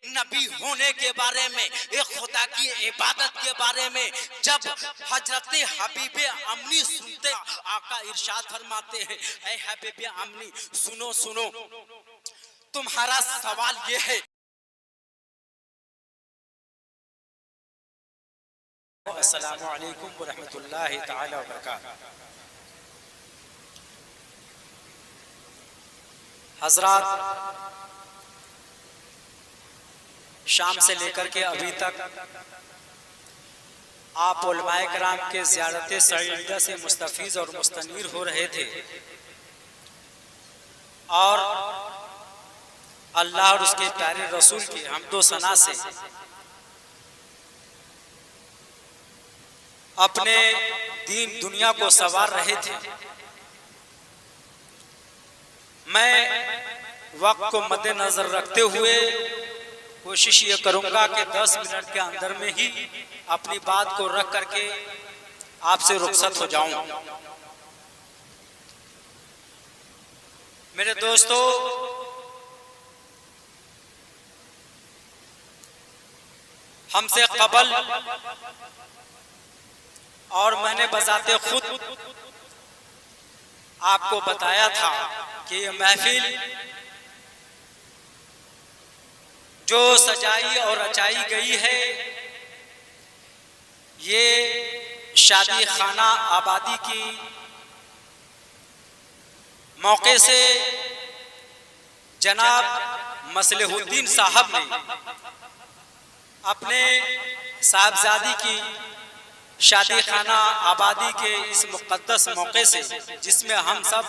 نبی ہونے کے بارے میں، ایک خدا کی عبادت کے بارے میں جب حضرت حبیب امنی سنتے، آقا ارشاد فرماتے ہیں اے حبیب امنی سنو سنو، تمہارا سوال یہ ہے السلام علیکم ورحمۃ اللہ تعالی وبرکاتہ۔ حضرات، شام سے لے کر کے ابھی تک آپ علماء کرام کے زیارت سعیدہ سے مستفیض اور مستنیر ہو رہے تھے، اور اللہ اور اس کے پیارے رسول کی حمد و ثنا سے اپنے دین دنیا کو سنوار رہے تھے۔ میں وقت کو مد نظر رکھتے ہوئے کوشش یہ کروں گا کہ 10 منٹ کے اندر میں ہی اپنی بات کو رکھ کر کے آپ سے رخصت ہو جاؤں۔ میرے دوستو، ہم سے قبل اور میں نے بذات خود آپ کو بتایا تھا کہ یہ محفل جو سجائی اور رچائی گئی ہے، یہ شادی خانہ آبادی کی موقع سے جناب مصلح الدین صاحب نے اپنے صاحبزادی کی شادی خانہ آبادی کے اس مقدس موقع سے، جس میں ہم سب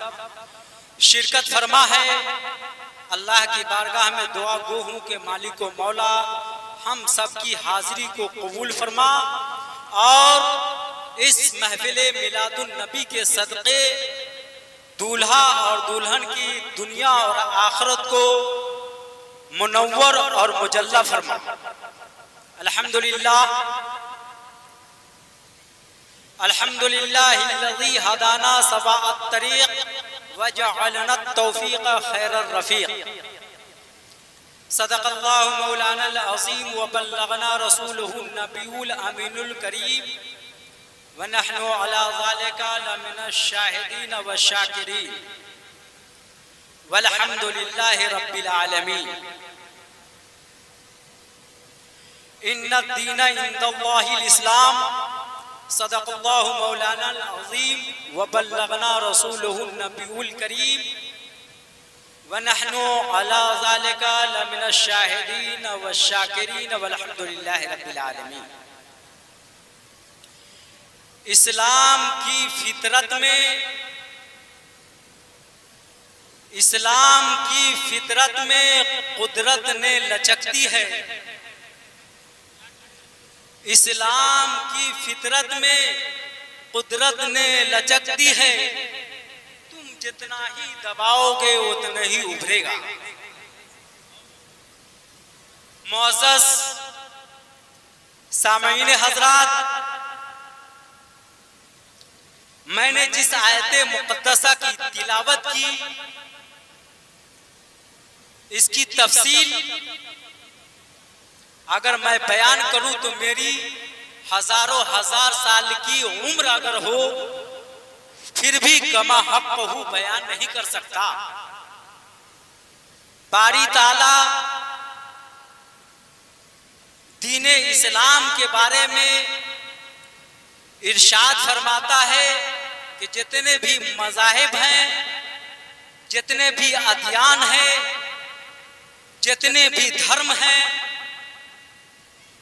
شرکت فرما ہے، اللہ کی بارگاہ میں دعا گو ہوں کہ مالک و مولا ہم سب کی حاضری کو قبول فرما، اور اس محفل میلاد النبی کے صدقے دولہا اور دلہن کی دنیا اور آخرت کو منور اور مجلہ فرما۔ الحمدللہ الحمدللہ الذی ہدانا سواء الطریق وجعلنا التوفیق خیر الرفیق۔ صدق اللہ مولانا العظیم وبلغنا رسولہ النبی الامین الکریم ونحن علی ذالک لمن الشاہدین والشاکرین والحمدللہ رب العالمین۔ ان الدین عند اللہ الاسلام، صدق اللہ مولانا العظیم وبلغنا رسولہ النبی الکریم ونحن علی ذالک لمن الشاہدین والشاکرین والحمدللہ رب العالمین۔ اسلام کی فطرت میں قدرت نے لچکتی ہے، اسلام کی فطرت میں قدرت نے لچکتی ہے، تم جتنا ہی دباؤ گے اتنا ہی ابھرے گا۔ معزز سامعین حضرات، میں نے جس آیت مقدسہ کی تلاوت کی، اس کی تفصیل اگر میں بیان کروں تو میری ہزاروں ہزار سال کی عمر اگر ہو پھر بھی کما حق ہو بیان نہیں کر سکتا۔ باری تعالیٰ دین اسلام کے بارے میں ارشاد فرماتا ہے کہ جتنے بھی مذاہب ہیں، جتنے بھی ادیان ہیں، جتنے بھی دھرم ہیں،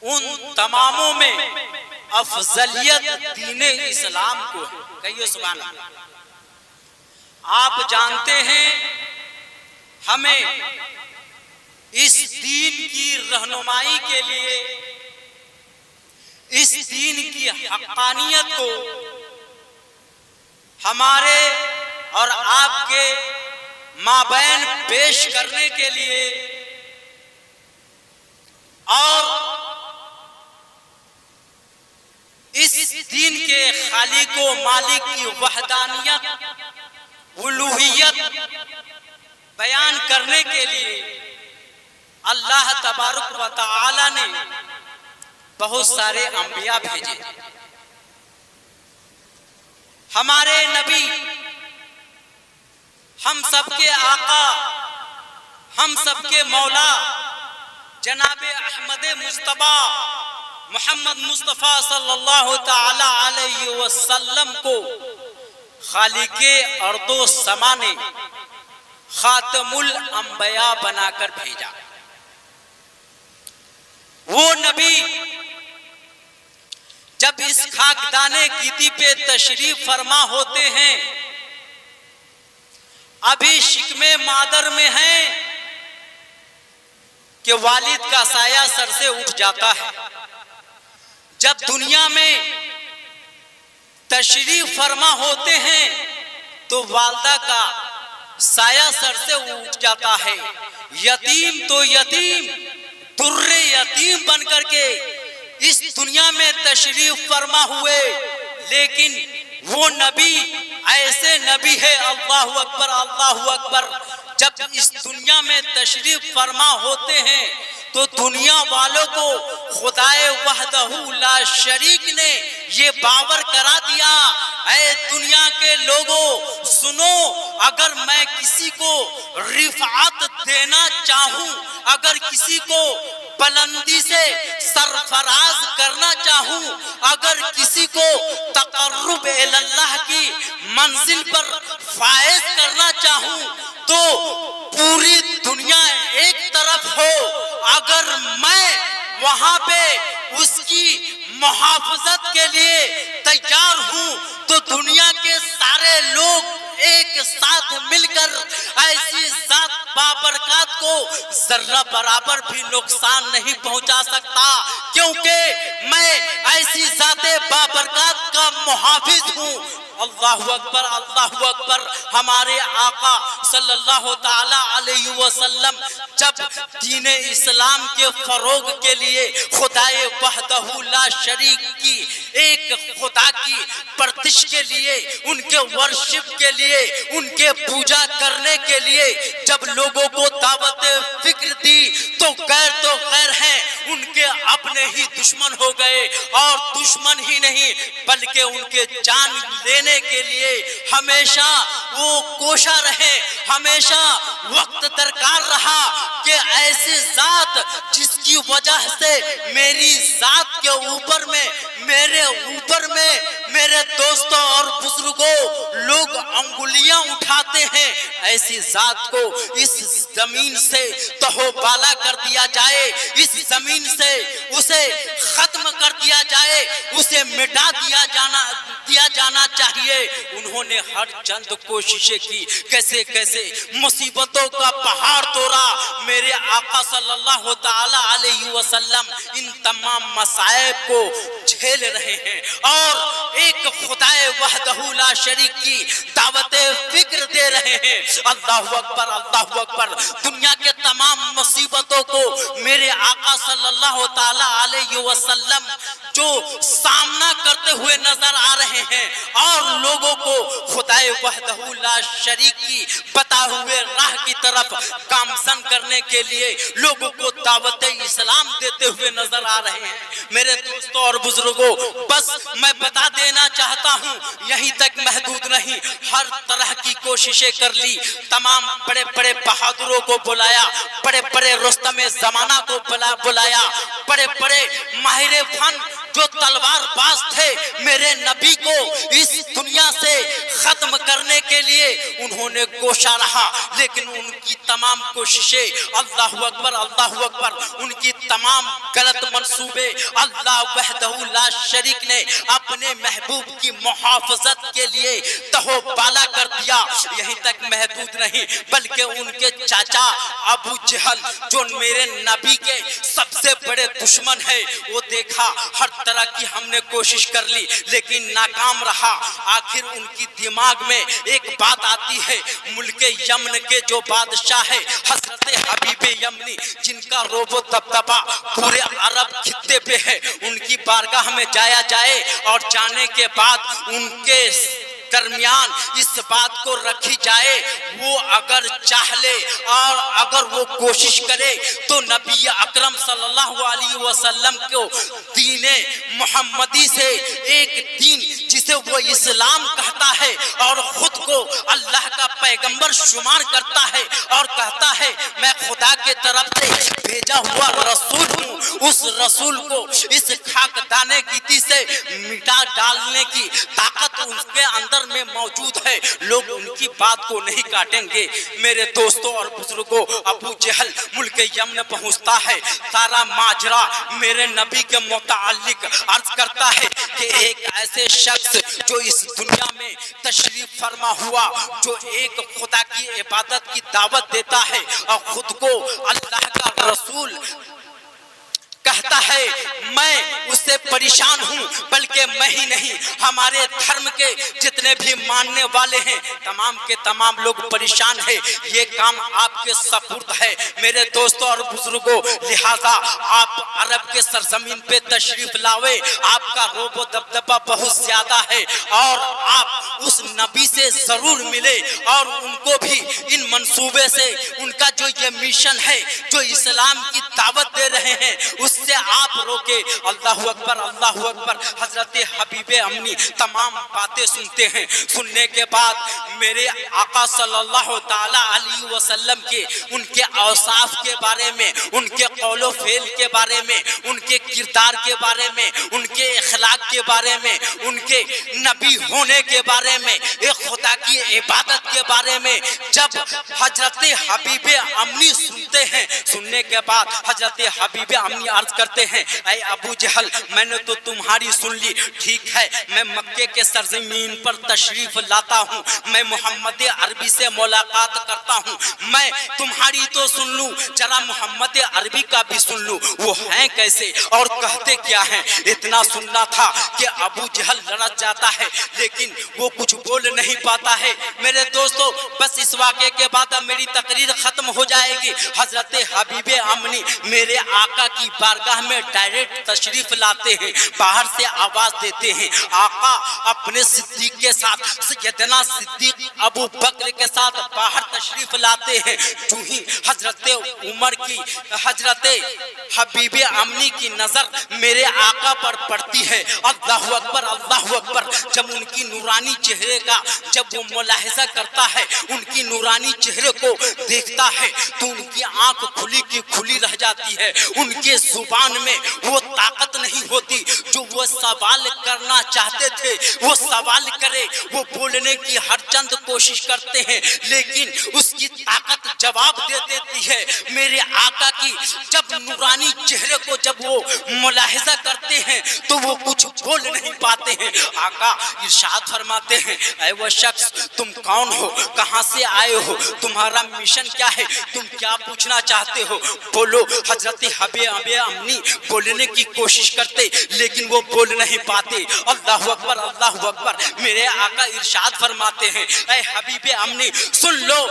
ان تماموں میں افضلیت دین اسلام کو ہے۔ کہیے سبحان اللہ۔ آپ جانتے ہیں ہمیں اس دین کی رہنمائی کے لیے، اس دین کی حقانیت کو ہمارے اور آپ کے مابین پیش کرنے کے لیے، اور اس دین کے خالق و مالک کی وحدانیت، الوہیت بیان کرنے کے لیے اللہ تبارک و تعالی نے بہت سارے انبیاء بھیجے. ہمارے نبی، ہم سب کے آقا، ہم سب کے مولا جناب احمد مجتبی محمد مصطفیٰ صلی اللہ تعالی علیہ وسلم کو خالق ارض و سما نے خاتم الانبیاء بنا کر بھیجا. وہ نبی جب اس خاکدانِ گیتی پہ تشریف فرما ہوتے ہیں، ابھی شکم مادر میں ہیں کہ والد کا سایہ سر سے اٹھ جاتا ہے. جب دنیا میں تشریف فرما ہوتے ہیں تو والدہ کا سایہ سر سے اٹھ جاتا ہے. یتیم تو یتیم، در یتیم بن کر کے اس دنیا میں تشریف فرما ہوئے، لیکن وہ نبی ایسے نبی ہے، اللہ اکبر اللہ اکبر، جب اس دنیا میں تشریف فرما ہوتے ہیں تو دنیا والوں کو خدائے وحدہ لا شریک نے یہ باور کرا دیا، اے دنیا کے لوگوں سنو، اگر میں کسی کو رفعت دینا چاہوں، اگر کسی کو بلندی سے سرفراز کرنا چاہوں، اگر کسی کو تقرب اللہ کی منزل پر فائز کرنا چاہوں تو پوری دنیا ایک طرف ہو، اگر میں وہاں پہ اس کی محافظت کے لیے تیار ہوں تو دنیا کے سارے لوگ ایک ساتھ مل کر ایسی ذات بابرکات کو ذرہ برابر بھی نقصان نہیں پہنچا سکتا، کیونکہ میں ایسی ذات بابرکات کا محافظ ہوں. اللہ اکبر اللہ اکبر. ہمارے آقا صلی اللہ تعالی علیہ وسلم جب دین اسلام کے فروغ کے لیے خدائے وحدہ لا شریک کی ایک خدا کی پرستش کے لیے، ان کے ورشپ کے لیے، ان کے پوجا کرنے کے لیے جب لوگوں کو دعوت فکر دی تو غیر ہیں، ان کے اپنے ہی دشمن ہو گئے، اور دشمن ہی نہیں بلکہ ان کے جان لینے کے لیے ہمیشہ وہ کوشاں رہے، ہمیشہ وقت درکار رہا کہ ایسی ذات جس کی وجہ سے میری ذات کے اوپر میں، میرے دوستوں اور بزرگوں لوگ انگلیاں اٹھاتے ہیں، ایسی ذات کو اس زمین سے تہو بالا کر دیا جائے، اس زمین سے اسے ختم کر دیا جائے، اسے مٹا دیا جانا چاہیے. انہوں نے ہر چند کوششیں کی، کیسے کیسے مصیبتوں کا پہاڑ توڑا. میرے آقا صلی اللہ تعالی علیہ وسلم ان تمام مصائب کو جھیل رہے ہیں اور ایک خدائے وحدہ لا شریک کی دعوت فکر دے رہے ہیں. اللہ اکبر اللہ اکبر. دنیا کے تمام مصیبتوں کو میرے آقا صلی اللہ تعالی علیہ وسلم جو سامنا کرتے ہوئے نظر آ رہے ہیں اور لوگوں کو خدائے وحدہ لا شریک کی بتا ہوئے راہ کی طرف گامزن کرنے کے لیے لوگوں کو دعوت اسلام دیتے ہوئے نظر آ رہے ہیں. میرے دوستوں اور بزرگوں، بس میں بتا دینا چاہتا ہوں، یہیں تک محدود نہیں، ہر طرح کی کوششیں کر لی، تمام بڑے بڑے بہادروں کو بلایا، بڑے بڑے رستم زمانہ کو بلایا، بڑے بڑے ماہر فن جو تلوار باز تھے میرے نبی کو اس دنیا سے ختم کرنے کے لیے انہوں نے کوشاں رہا، لیکن ان کی تمام کوششیں اللہ اکبر، ان کی تمام غلط منصوبے اللہ وحدہ لا شریک نے اپنے محبوب کی محافظت کے لیے تہو بالا کر دیا. یہیں تک محدود نہیں بلکہ ان کے چاچا ابو جہل جو میرے نبی کے سب سے بڑے دشمن ہے، وہ دیکھا ہر طرح کی ہم نے کوشش کر لی لیکن ناکام رہا. آخر ان کی دماغ میں ایک بات آتی ہے، ملک یمن کے جو بادشاہ ہے حضرت حبیب یمنی، جن کا روب و دبدبا پورے عرب خطے پہ ہے، ان کی بارگاہ میں جایا جائے اور جانے کے بعد ان کے درمیان اس بات کو رکھی جائے، وہ اگر چاہ لے اور اگر وہ کوشش کرے تو نبی اکرم صلی اللہ علیہ وسلم کو دین محمدی سے، ایک دین جسے وہ اسلام کہتا ہے اور خود کو اللہ کا پیغمبر شمار کرتا ہے اور کہتا ہے میں خدا کے طرف سے بھیجا ہوا رسول ہوں، اس رسول کو اس خاک دانے گیتی سے مٹا ڈالنے کی طاقت ان کے اندر میں موجود ہے، لوگ ان کی بات کو نہیں کاٹیں گے۔ میرے دوستوں اور بزرگوں، ابو جہل ملک یمن پہنچتا ہے، سارا ماجرا میرے نبی کے متعلق عرض کرتا ہے کہ ایک ایسے شخص جو اس دنیا میں تشریف فرما ہوا، جو ایک خدا کی عبادت کی دعوت دیتا ہے اور خود کو اللہ کا رسول کہتا ہے، میں اس سے پریشان ہوں، بلکہ میں ہی نہیں، ہمارے دھرم کے جتنے بھی ماننے والے ہیں تمام کے تمام لوگ پریشان ہیں، یہ کام آپ کے سپرد ہے میرے دوستوں اور بزرگوں، لہذا آپ عرب کے سرزمین پہ تشریف لاوے، آپ کا روب و دبدبہ بہت زیادہ ہے اور آپ اس نبی سے ضرور ملے اور ان کو بھی ان منصوبے سے، ان کا جو یہ میشن ہے، جو اسلام کی دعوت دے رہے ہیں، اس سے آپ روکے۔ اللہ اکبر، اللہ اکبر۔ حضرت حبیب امنی تمام باتیں سنتے ہیں، سننے کے بعد میرے آقا صلی اللہ تعالی علیہ وسلم کے ان کے اوصاف کے بارے میں، ان کے قول و فعل کے بارے میں، ان کے کردار کے بارے میں، ان کے اخلاق کے بارے میں، ان کے نبی ہونے کے بارے میں، ایک خدا کی عبادت کے بارے میں جب حضرت حبیب امنی سنتے ہیں، سننے کے بعد حضرت حبیب امنی عرض کرتے ہیں اے ابو جہل، میں نے تو تمہاری سن لی، ٹھیک ہے میں مکے کے سرزمین پر تشریف لاتا ہوں، میں محمد عربی سے ملاقات کرتا ہوں، میں تمہاری تو سن لوں، ذرا محمد عربی کا بھی سن لوں، وہ ہیں کیسے اور کہتے کیا ہیں۔ اتنا سننا تھا کہ ابو جہل لڑک جاتا ہے لیکن وہ کچھ بول نہیں پاتا ہے۔ میرے دوستو بس اس واقعے کے بعد میری تقریر ختم ہو جائے گی۔ حضرت حبیب امنی میرے آقا کی بارگاہ میں ڈائریکٹ تشریف لاتے ہیں، باہر سے آواز دیتے ہیں، آقا اپنے صدیق کے ساتھ، سیدنا صدیق ابو بکر کے ساتھ باہر تشریف لاتے ہیں۔ جو ہی حضرت عمر کی، حضرت حبیب امنی کی نظر میرے آقا پر پڑتی ہے، اللہ اکبر، اللہ اکبر۔ جب ان کی نورانی چہرے کا جب وہ ملاحظہ کرتا ہے، ان کی نورانی چہرے کو دیکھتا ہے تو ان کی آنکھ کھلی کی کھلی رہ جاتی ہے، ان کے زبان میں وہ طاقت نہیں ہوتی جو وہ سوال کرنا چاہتے تھے، وہ سوال کرے، وہ بولنے کی ہر چند کوشش کرتے ہیں لیکن اس کی طاقت جواب دے دیتی ہے۔ میرے آقا کی جب نورانی چہرے کو جب وہ ملاحظہ کرتے ہیں تو وہ کچھ بول نہیں پاتے ہیں۔ آقا ارشاد فرماتے ہیں اے وہ شخص تم کون ہو، کہاں سے آئے ہو، تمہارا مشن کیا ہے، تم کیا پوچھنا چاہتے ہو، بولو۔ حضرت حبیب امنی بولنے کی کوشش کرتے لیکن وہ بول نہیں پاتے۔ اللہ اکبر، اللہ اکبر۔ میرے آقا ارشاد فرماتے ہیں اے حبیب امنی سن لو،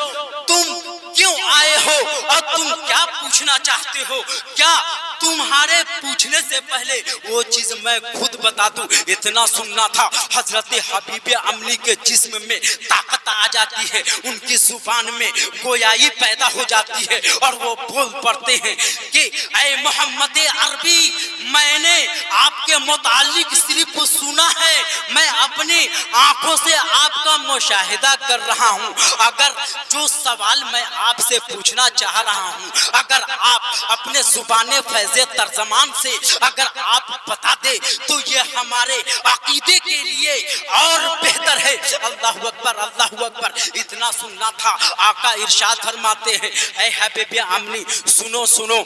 تم کیوں آئے ہو اور تم کیا پوچھنا چاہتے ہو، کیا تمہارے پوچھنے سے پہلے وہ چیز میں خود بتا دوں۔ اتنا سننا تھا، حضرت حبیب امنی کے جسم میں طاقت آ جاتی ہے، ان کی زبان میں گویائی پیدا ہو جاتی ہے اور وہ بول پڑتے ہیں کہ اے محمد عربی، میں نے آپ کے متعلق صرف سنا ہے، میں اپنی آنکھوں سے آپ کا مشاہدہ کر رہا ہوں، اگر جو سوال میں آپ سے پوچھنا چاہ رہا ہوں اگر آپ اپنے زبان فیض ترجمان سے اگر آپ بتا دے تو یہ ہمارے عقیدے کے لیے اور بہتر ہے۔ اللہ اکبر، اللہ اکبر۔ اتنا سننا تھا، آقا ارشاد فرماتے ہیں اے حبیب امنی سنو سنو،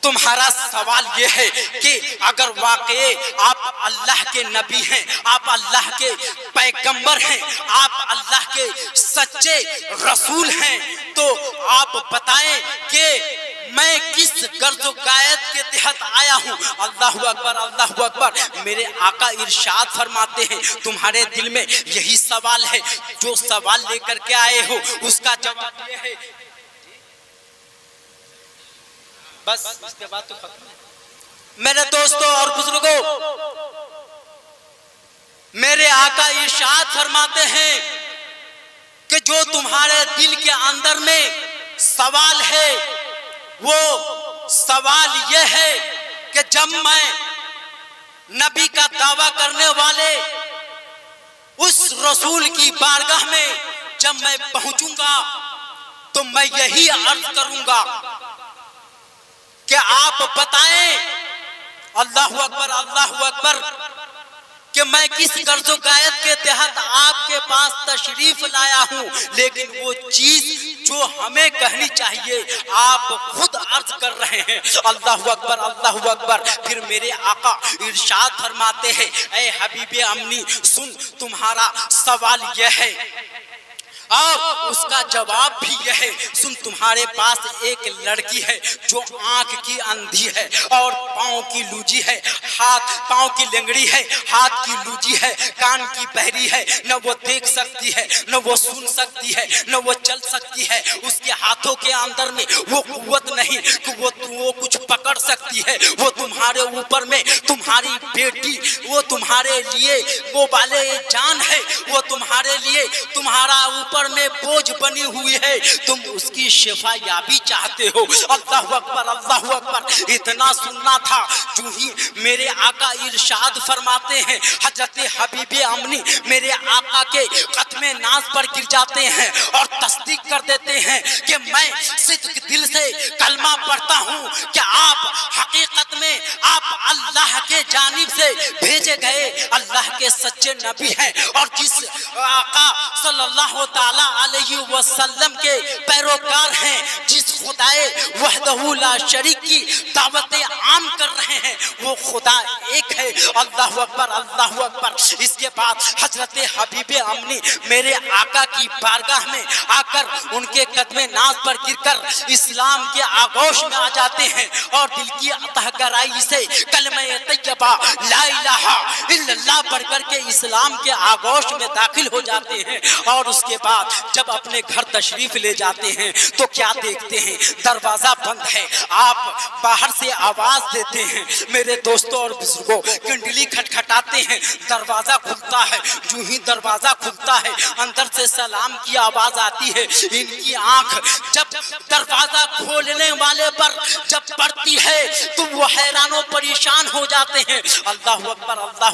تمہارا سوال یہ ہے کہ اگر واقعی آپ اللہ کے نبی ہیں، آپ اللہ کے پیغمبر ہیں، آپ اللہ کے سچے رسول ہیں تو آپ بتائیں کہ میں کس غرض و غایت کے تحت آیا ہوں۔ اللہ اکبر، اللہ اکبر۔ میرے آقا ارشاد فرماتے ہیں تمہارے دل میں یہی سوال ہے، جو سوال لے کر کے آئے ہو اس کا جواب یہ ہے۔ بس اس کے بعد تو ختم ہے۔ میرے دوستوں اور بزرگوں، میرے آقا ارشاد فرماتے ہیں کہ جو تمہارے دل کے اندر میں سوال ہے وہ سوال یہ ہے کہ جب میں نبی کا دعویٰ کرنے والے اس رسول کی بارگاہ میں جب میں پہنچوں گا تو میں یہی عرض کروں گا کہ آپ بتائیں اللہ اکبر کہ میں کس قرض و قید کے تحت آپ کے پاس تشریف لایا ہوں، لیکن وہ چیز جو ہمیں کہنی چاہیے آپ خود عرض کر رہے ہیں۔ اللہ اکبر۔ پھر میرے آقا ارشاد فرماتے ہیں اے حبیب امنی سن، تمہارا سوال یہ ہے اور اس کا جواب بھی یہ ہے، سن تمہارے پاس ایک لڑکی ہے جو آنکھ کی اندھی ہے اور پاؤں کی لوجی ہے، پاؤں کی لنگڑی ہے، ہاتھ کی لوجی ہے، کان کی بہری ہے، نہ وہ دیکھ سکتی ہے نہ وہ سن سکتی ہے نہ وہ چل سکتی ہے، اس کے ہاتھوں کے اندر میں وہ قوت نہیں کہ وہ کچھ پکڑ سکتی ہے، وہ تمہارے اوپر میں تمہاری بیٹی وہ تمہارے لیے وہ بالے جان ہے، وہ تمہارے لیے تمہارا اوپر میں بوجھ بنی ہوئی ہے، تم اس کی شفا یابی چاہتے ہو۔ اللہ اکبر۔ اتنا سننا تھا، جو ہی میرے آقا ارشاد فرماتے ہیں حضرت حبیب امنی میرے آقا کے ختم ناز پر گر جاتے ہیں اور تصدیق کر دیتے ہیں کہ میں صدق دل سے کلمہ پڑھتا ہوں کہ آپ حقیقت میں آپ اللہ کے جانب سے بھیجے گئے اللہ کے سچے نبی ہیں، اور جس آقا صلی اللہ تعالی علیہ وسلم کے پیروکار ہیں، جس خدائے وحدہ لا شریک کی دعوت عام کر رہے ہیں، وہ خدا ایک ہے۔ اللہ اکبر۔ اس کے بعد حضرت حبیب امنی میرے آقا کی بارگاہ میں آ کر ان کے قدم ناز پر گر کر اسلام کے آغوش میں آ جاتے ہیں اور دل کی عطا گرائی سے کلمہ طیبہ لا الہ الا اللہ پڑھ کر کے اسلام کے آغوش میں داخل ہو جاتے ہیں، اور اس کے بعد جب اپنے گھر تشریف لے جاتے ہیں تو کیا دیکھتے ہیں، دروازہ بند ہے، آپ باہر سے آواز دیتے ہیں میرے دوستوں اور بزرگوں، کنڈلی کھٹکھٹاتے ہیں، دروازہ کھلتا ہے، جو ہی دروازہ کھلتا ہے اندر سے سلام کی آواز آتی ہے، ان کی آنکھ جب دروازہ کھولنے والے پر جب پڑتی ہے تو وہ حیران و پریشان ہو جاتے ہیں۔ اللہ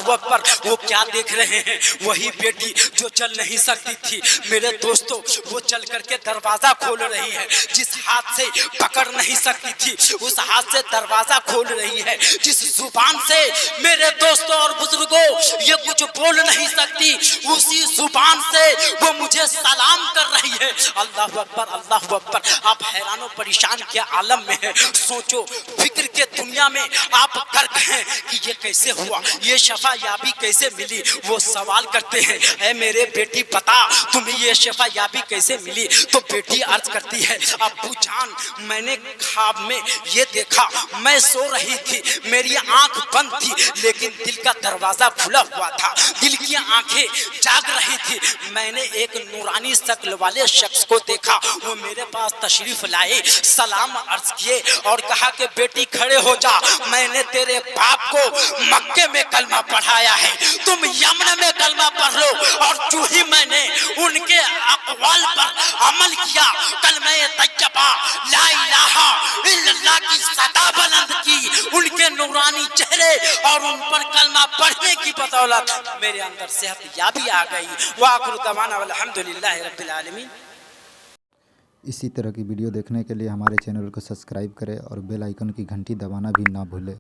اکبر۔ وہ کیا دیکھ رہے ہیں، وہی بیٹی جو چل نہیں سکتی تھی میرے دوستوں، وہ چل کر کے دروازہ کھول رہی ہے، جس ہاتھ سے پکڑ نہیں سکتی تھی اس ہاتھ سے دروازہ کھول رہی ہے، جس زبان سے میرے دوستوں اور بزرگوں یہ کچھ بول نہیں سکتی اسی زبان سے وہ مجھے سلام کر رہی ہے۔ اللہ اکبر۔ آپ حیران و پریشان کے عالم میں ہیں، سوچو فکر کے دنیا میں آپ غرق ہیں کہ یہ کیسے ہوا، یہ شفا یابی کیسے ملی۔ وہ سوال کرتے ہیں اے میرے بیٹی بتا تمہیں یہ شفا یابی کیسے ملی، تو بیٹی عرض کرتی ہے ابو جان میں نے خواب میں یہ دیکھا، میں سو رہی تھی، میری آنکھ بند تھی لیکن دل کا دروازہ کھلا ہوا تھا، دل کی آنکھیں جاگ رہی تھی، میں نے ایک نورانی شکل والے شخص کو دیکھا، وہ میرے پاس تشریف لائے، سلام عرض کیے اور کہا کہ بیٹی کھڑے ہو جا، میں نے تیرے باپ کو مکے میں کلمہ پڑھایا ہے، تم یمن میں کلمہ پڑھ لو، اور جو ہی میں نے ان کے اقوال پر عمل کیا، کلمہ طیبہ لا الہ الا اللہ کی صدا بلند کی، ان کے نورانی چہرے اور ان پر کلمہ پڑھنے کی بدولت میرے اندر صحت یابی آ گئی۔ وآخر دعوانا والحمدللہ رب العالمین۔ اسی طرح کی ویڈیو دیکھنے کے لیے ہمارے چینل کو سبسکرائب کریں اور بیل آئیکن کی گھنٹی دبانا بھی نہ بھولیں۔